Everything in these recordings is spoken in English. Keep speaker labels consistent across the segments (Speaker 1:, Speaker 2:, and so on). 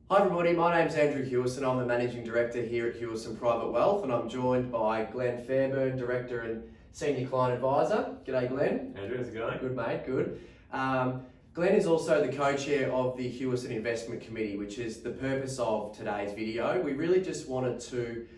Speaker 1: Hi everybody, my name's Andrew Hewison. I'm the Managing Director here at Hewison Private Wealth, and I'm joined by Glenn Fairburn, Director and Senior Client Advisor. G'day Glenn.
Speaker 2: Andrew, how's it going?
Speaker 1: Good mate, good. Glenn is also the Co-Chair of the Hewison Investment Committee, which is the purpose of today's video. We really just wanted to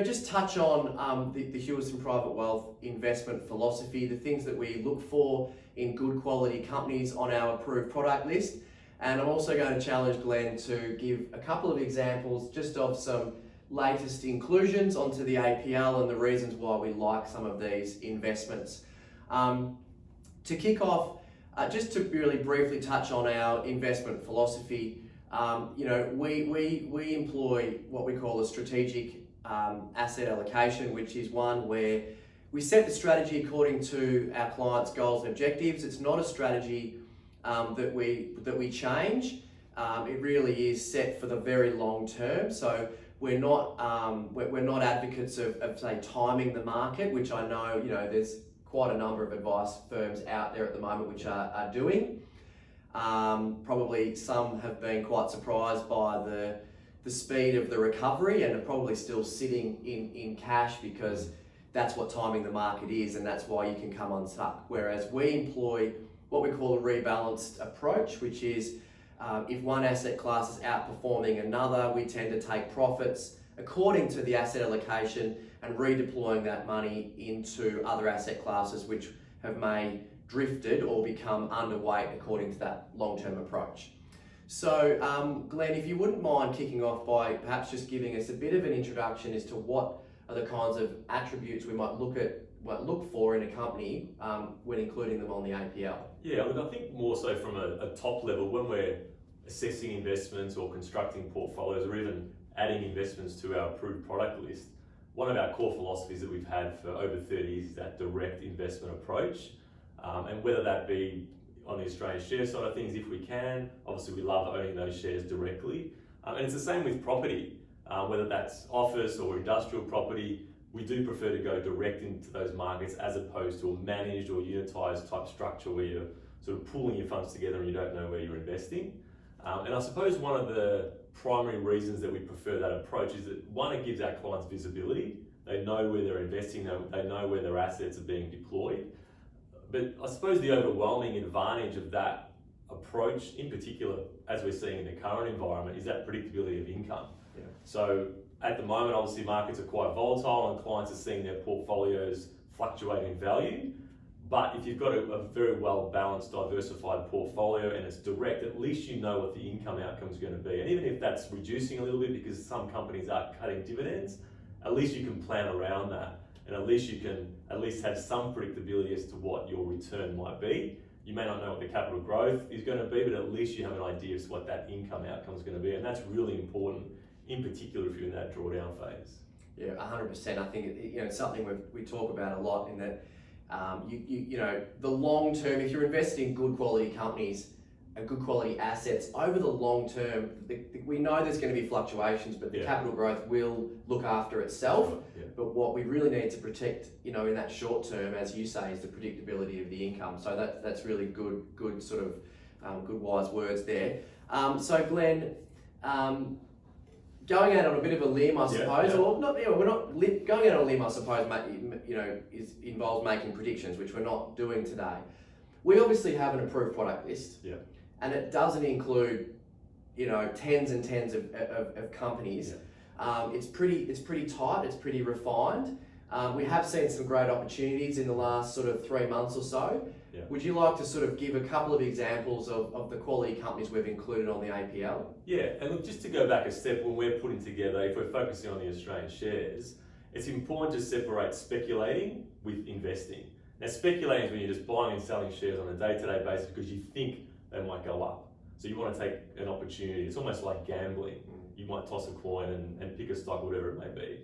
Speaker 1: just touch on the Hewison Private Wealth investment philosophy, the things that we look for in good quality companies on our approved product list. And I'm also going to challenge Glenn to give a couple of examples just of some latest inclusions onto the APL and the reasons why we like some of these investments. To kick off, just to really briefly touch on our investment philosophy, we employ what we call a strategic asset allocation, which is one where we set the strategy according to our clients' goals and objectives. It's not a strategy that we change. It really is set for the very long term. So we're not advocates of say timing the market, which I know there's quite a number of advice firms out there at the moment which are doing. Probably some have been quite surprised by the speed of the recovery and are probably still sitting in cash because that's what timing the market is, and that's why you can come unstuck. Whereas we employ what we call a rebalanced approach, which is if one asset class is outperforming another, we tend to take profits according to the asset allocation and redeploying that money into other asset classes which have may drifted or become underweight according to that long-term approach. So Glenn, if you wouldn't mind kicking off by perhaps just giving us a bit of an introduction as to what are the kinds of attributes we might look for in a company when including them on the APL.
Speaker 2: Yeah, look, I think more so from a top level, when we're assessing investments or constructing portfolios or even adding investments to our approved product list, one of our core philosophies that we've had for over 30 years is that direct investment approach. And whether that be on the Australian share side of things, if we can, obviously we love owning those shares directly. And it's the same with property, whether that's office or industrial property. We do prefer to go direct into those markets as opposed to a managed or unitized type structure where you're sort of pooling your funds together and you don't know where you're investing. And I suppose one of the primary reasons that we prefer that approach is that one, it gives our clients visibility. They know where they're investing, they know where their assets are being deployed. But I suppose the overwhelming advantage of that approach, in particular, as we're seeing in the current environment, is that predictability of income.
Speaker 1: Yeah.
Speaker 2: So at the moment, obviously markets are quite volatile and clients are seeing their portfolios fluctuate in value. But if you've got a very well balanced, diversified portfolio and it's direct, at least you know what the income outcome is going to be. And even if that's reducing a little bit because some companies are cutting dividends, at least you can plan around that. And at least you can have some predictability as to what your return might be. You may not know what the capital growth is going to be, but at least you have an idea as to what that income outcome is going to be. And that's really important, in particular if you're in that drawdown phase.
Speaker 1: Yeah, 100%. I think it's something we talk about a lot in that the long term, if you're investing in good quality companies and good quality assets over the long term, we know there's going to be fluctuations, but the capital growth will look after itself.
Speaker 2: Yeah.
Speaker 1: But what we really need to protect, in that short term, as you say, is the predictability of the income. So that's really good sort of good wise words there. So Glenn, going out on a bit of a limb, I suppose, or not. We're not going out on a limb, I suppose. Involves making predictions, which we're not doing today. We obviously have an approved product list, and it doesn't include, tens and tens of companies. It's pretty tight. It's pretty refined. We have seen some great opportunities in the last sort of 3 months or so.
Speaker 2: Yeah.
Speaker 1: Would you like to sort of give a couple of examples of the quality companies we've included on the APL?
Speaker 2: Yeah, and look, just to go back a step, when we're putting together, if we're focusing on the Australian shares, it's important to separate speculating with investing. Now, speculating is when you're just buying and selling shares on a day-to-day basis because you think they might go up. So you want to take an opportunity. It's almost like gambling. You might toss a coin and pick a stock, whatever it may be.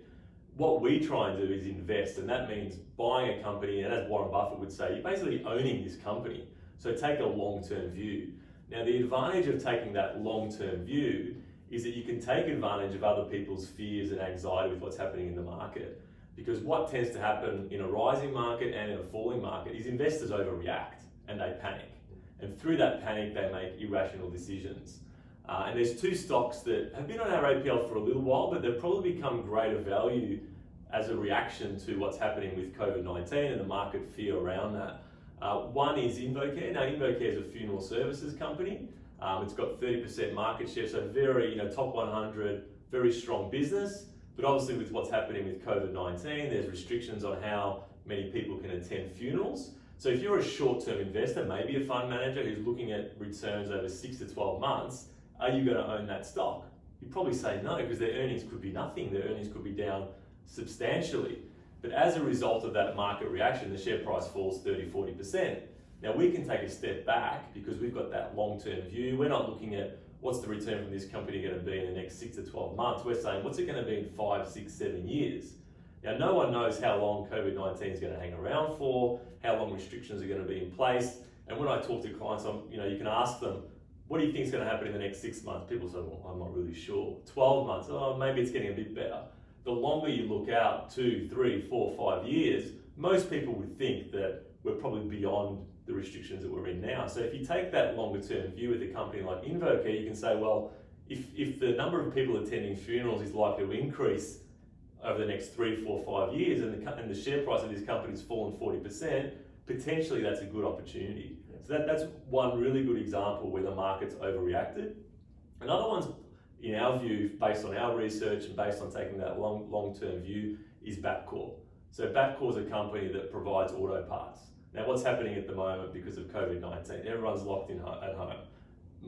Speaker 2: What we try and do is invest, and that means buying a company, and as Warren Buffett would say, you're basically owning this company. So take a long-term view. Now, the advantage of taking that long-term view is that you can take advantage of other people's fears and anxiety with what's happening in the market. Because what tends to happen in a rising market and in a falling market is investors overreact and they panic. And through that panic, they make irrational decisions. And there's two stocks that have been on our APL for a little while, but they've probably become greater value as a reaction to what's happening with COVID-19 and the market fear around that. One is Invocare. Now, Invocare is a funeral services company. It's got 30% market share, so very, top 100, very strong business. But obviously with what's happening with COVID-19, there's restrictions on how many people can attend funerals. So if you're a short-term investor, maybe a fund manager who's looking at returns over 6 to 12 months, are you going to own that stock? You'd probably say no, because their earnings could be nothing. Their earnings could be down substantially. But as a result of that market reaction, the share price falls 30, 40%. Now we can take a step back because we've got that long-term view. We're not looking at what's the return from this company going to be in the next 6 to 12 months. We're saying, what's it going to be in 5, 6, 7 years? Now, no one knows how long COVID-19 is going to hang around for, how long restrictions are going to be in place. And when I talk to clients, you can ask them, what do you think is going to happen in the next 6 months? People say, well, I'm not really sure. 12 months, oh, maybe it's getting a bit better. The longer you look out, 2, 3, 4, 5 years, most people would think that we're probably beyond the restrictions that we're in now. So if you take that longer term view with a company like Invocare, you can say, well, if the number of people attending funerals is likely to increase over the next 3, 4, 5 years and the share price of this company's fallen 40%, potentially that's a good opportunity. So that's one really good example where the market's overreacted. Another one's, in our view, based on our research and based on taking that long-term view, is Bapcor. So Bapcor's a company that provides auto parts. Now what's happening at the moment because of COVID-19? Everyone's locked in at home.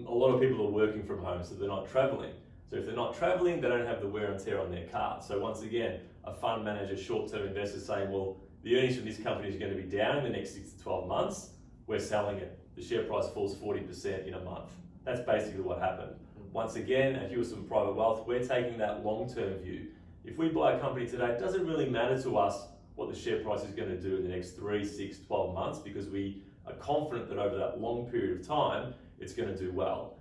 Speaker 2: A lot of people are working from home, so they're not traveling. So if they're not traveling, they don't have the wear and tear on their car. So once again, a fund manager, short-term investor saying, well, the earnings from this company is going to be down in the next 6 to 12 months, we're selling it. The share price falls 40% in a month. That's basically what happened. Once again, at Hewison Private Wealth, we're taking that long-term view. If we buy a company today, it doesn't really matter to us what the share price is going to do in the next 3, 6, 12 months because we are confident that over that long period of time, it's going to do well.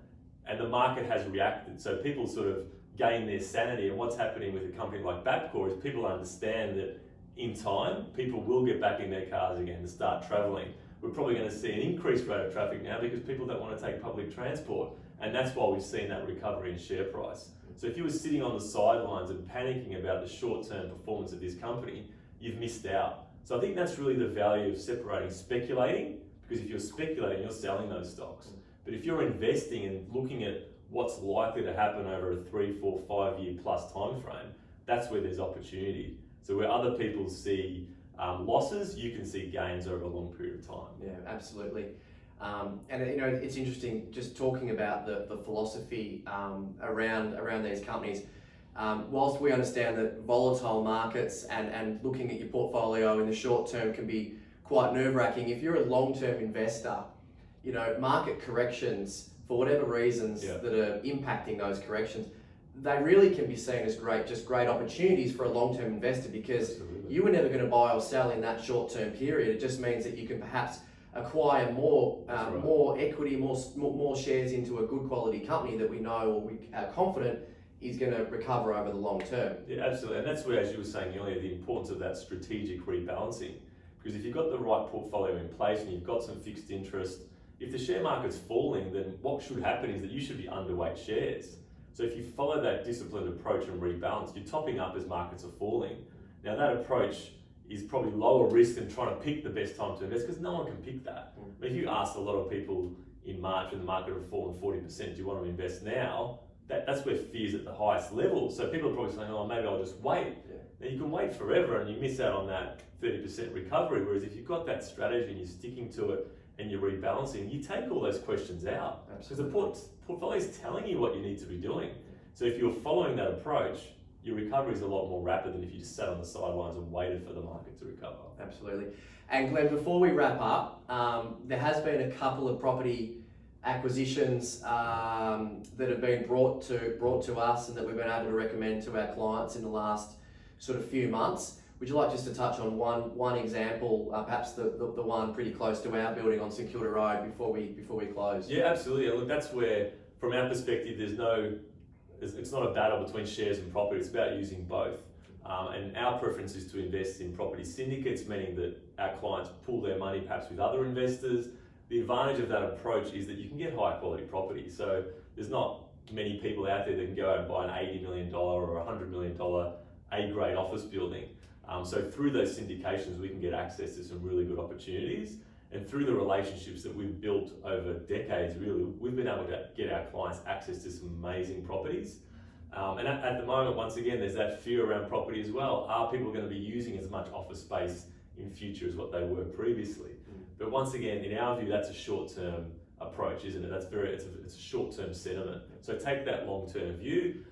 Speaker 2: And the market has reacted. So people sort of gain their sanity. And what's happening with a company like Bapcor is people understand that in time, people will get back in their cars again and start traveling. We're probably going to see an increased rate of traffic now because people don't want to take public transport. And that's why we've seen that recovery in share price. So if you were sitting on the sidelines and panicking about the short-term performance of this company, you've missed out. So I think that's really the value of separating speculating, because if you're speculating, you're selling those stocks. But if you're investing and looking at what's likely to happen over a 3, 4, 5 year plus time frame, that's where there's opportunity. So where other people see losses, you can see gains over a long period of time.
Speaker 1: Yeah, absolutely. And it's interesting just talking about the philosophy around these companies. Whilst we understand that volatile markets and looking at your portfolio in the short term can be quite nerve-wracking, if you're a long-term investor, market corrections, for whatever reasons that are impacting those corrections, they really can be seen as great opportunities for a long-term investor because you were never going to buy or sell in that short-term period. It just means that you can perhaps acquire more equity, more shares into a good quality company that we know or we are confident is going to recover over the long term.
Speaker 2: Yeah, absolutely. And that's where, as you were saying earlier, the importance of that strategic rebalancing. Because if you've got the right portfolio in place and you've got some fixed interest, if the share market's falling, then what should happen is that you should be underweight shares. So if you follow that disciplined approach and rebalance, you're topping up as markets are falling. Now that approach is probably lower risk than trying to pick the best time to invest because no one can pick that. But if you ask a lot of people in March when the market had fallen 40%, do you want to invest now? That's where fear's at the highest level. So people are probably saying, oh, maybe I'll just wait. Now you can wait forever and you miss out on that 30% recovery. Whereas if you've got that strategy and you're sticking to it and you're rebalancing, you take all those questions out. Because the portfolio is telling you what you need to be doing. So if you're following that approach, your recovery is a lot more rapid than if you just sat on the sidelines and waited for the market to recover.
Speaker 1: Absolutely. And Glenn, before we wrap up, there has been a couple of property acquisitions that have been brought to us and that we've been able to recommend to our clients in the last sort of few months. Would you like just to touch on one example, perhaps the one pretty close to our building on St Kilda Road before we close?
Speaker 2: Yeah, absolutely. Look, that's where, from our perspective, it's not a battle between shares and property. It's about using both. And our preference is to invest in property syndicates, meaning that our clients pool their money perhaps with other investors. The advantage of that approach is that you can get high quality property. So there's not many people out there that can go out and buy an $80 million or $100 million A-grade office building. So through those syndications, we can get access to some really good opportunities. And through the relationships that we've built over decades, really, we've been able to get our clients access to some amazing properties. And at the moment, once again, there's that fear around property as well. Are people going to be using as much office space in future as what they were previously? But once again, in our view, that's a short-term approach, isn't it? It's a short-term sentiment. So take that long-term view.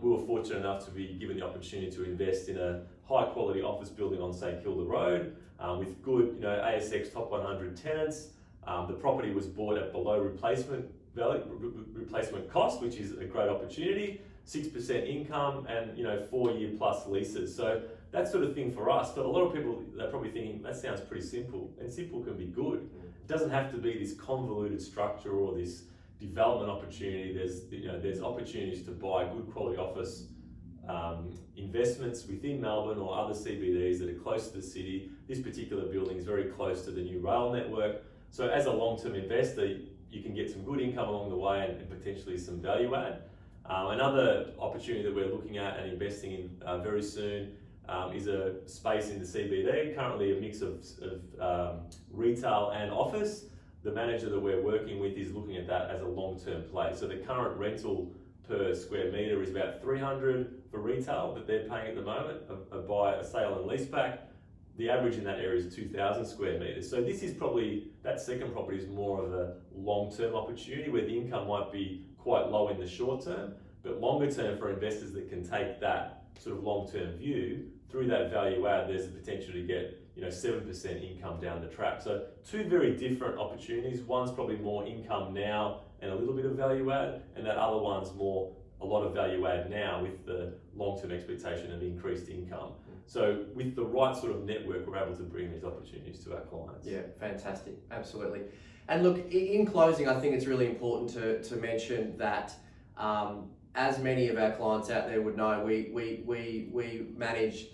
Speaker 2: We were fortunate enough to be given the opportunity to invest in a high-quality office building on St Kilda Road with good, ASX top 100 tenants. The property was bought at below replacement value, replacement cost, which is a great opportunity. 6% income and 4-year plus leases. So that sort of thing for us. But a lot of people, they're probably thinking that sounds pretty simple, and simple can be good. It doesn't have to be this convoluted structure or this development opportunity. There's opportunities to buy good quality office investments within Melbourne or other CBDs that are close to the city. This particular building is very close to the new rail network. So as a long-term investor, you can get some good income along the way and potentially some value add. Another opportunity that we're looking at and investing in very soon is a space in the CBD, currently a mix of retail and office. The manager that we're working with is looking at that as a long-term play. So the current rental per square metre is about $300 for retail that they're paying at the moment, a sale and lease back. The average in that area is 2,000 square metres. So this is probably, that second property is more of a long-term opportunity where the income might be quite low in the short term, but longer term for investors that can take that sort of long-term view, through that value add, there's a potential to get 7% income down the track. So two very different opportunities. One's probably more income now and a little bit of value add, and that other one's more a lot of value add now with the long-term expectation of increased income. So with the right sort of network, we're able to bring these opportunities to our clients.
Speaker 1: Yeah, fantastic, absolutely. And look, in closing, I think it's really important to mention that as many of our clients out there would know, we manage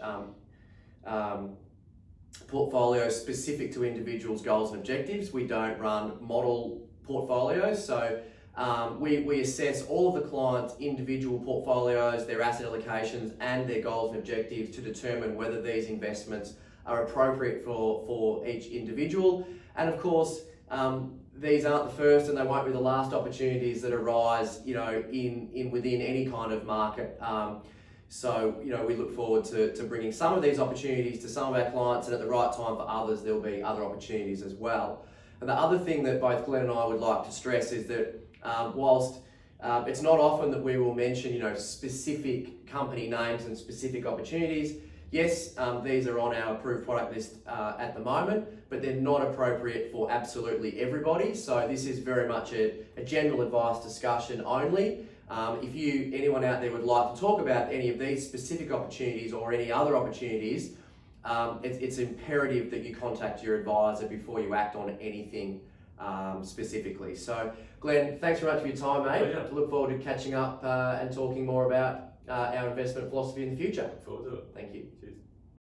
Speaker 1: portfolios specific to individuals' goals and objectives. We don't run model portfolios. So we assess all of the clients' individual portfolios, their asset allocations and their goals and objectives to determine whether these investments are appropriate for each individual. And of course, these aren't the first and they won't be the last opportunities that arise, within any kind of market. So we look forward to bringing some of these opportunities to some of our clients, and at the right time for others, there'll be other opportunities as well. And the other thing that both Glenn and I would like to stress is that whilst it's not often that we will mention, specific company names and specific opportunities, yes, these are on our approved product list at the moment, but they're not appropriate for absolutely everybody. So this is very much a general advice discussion only. If anyone out there would like to talk about any of these specific opportunities or any other opportunities, it's imperative that you contact your advisor before you act on anything specifically. So Glenn, thanks very much for your time, mate.
Speaker 2: Pleasure.
Speaker 1: Look forward to catching up and talking more about our investment philosophy in the future.
Speaker 2: Look forward to it.
Speaker 1: Thank you.
Speaker 2: Cheers.